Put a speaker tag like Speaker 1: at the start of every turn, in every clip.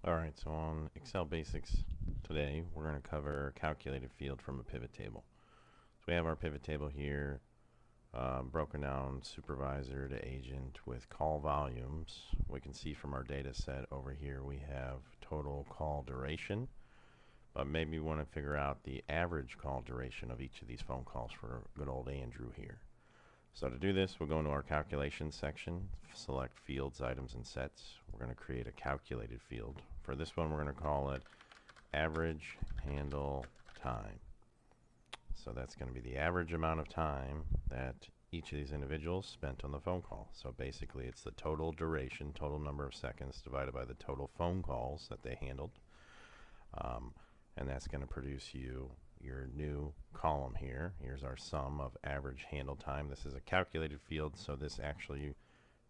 Speaker 1: Alright, so on Excel Basics today, we're going to cover calculated field from a pivot table. So we have our pivot table here, broken down supervisor to agent with call volumes. We can see from our data set over here we have total call duration, but maybe we want to figure out the average call duration of each of these phone calls for good old Andrew here. So to do this, we'll go into our calculations section, select fields, items, and sets. We're going to create a calculated field. For this one, we're going to call it average handle time. So that's going to be the average amount of time that each of these individuals spent on the phone call. So basically, it's the total duration, total number of seconds divided by the total phone calls that they handled. And that's going to produce you your new column here. Here's our sum of average handle time. This is a calculated field, so this actually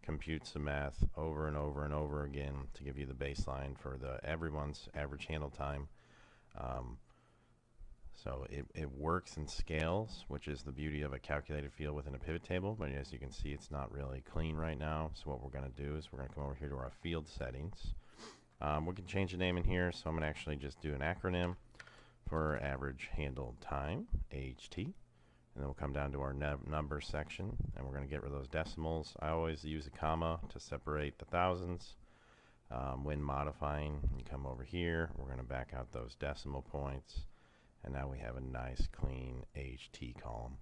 Speaker 1: computes the math over and over and over again to give you the baseline for everyone's average handle time. So it works and scales, which is the beauty of a calculated field within a pivot table, but as you can see, it's not really clean right now. So what we're going to do is we're going to come over here to our field settings. We can change the name in here, so I'm going to actually just do an acronym for average handle time, AHT, and then we'll come down to our number section, and we're going to get rid of those decimals. I always use a comma to separate the thousands. When modifying, you come over here, we're going to back out those decimal points, and now we have a nice clean AHT column.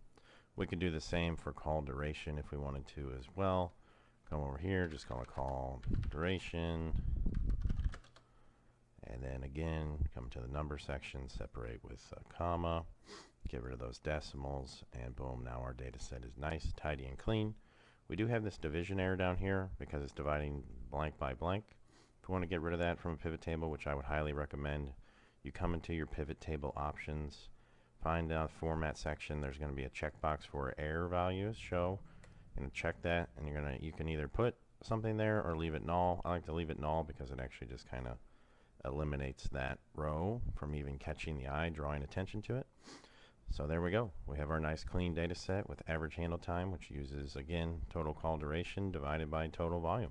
Speaker 1: We could do the same for call duration if we wanted to as well. Come over here, just call it call duration, and then again come to the number section, separate with a comma, get rid of those decimals, and boom, now our data set is nice, tidy, and clean. We do have this division error down here because it's dividing blank by blank. If you want to get rid of that from a pivot table, which I would highly recommend, you come into your pivot table options, find the format section. There's going to be a checkbox for error values show, and check that, and you can either put something there or leave it null. I like to leave it null because it actually just kind of eliminates that row from even catching the eye, drawing attention to it. So there we go. We have our nice clean data set with average handle time, which uses, again, total call duration divided by total volume.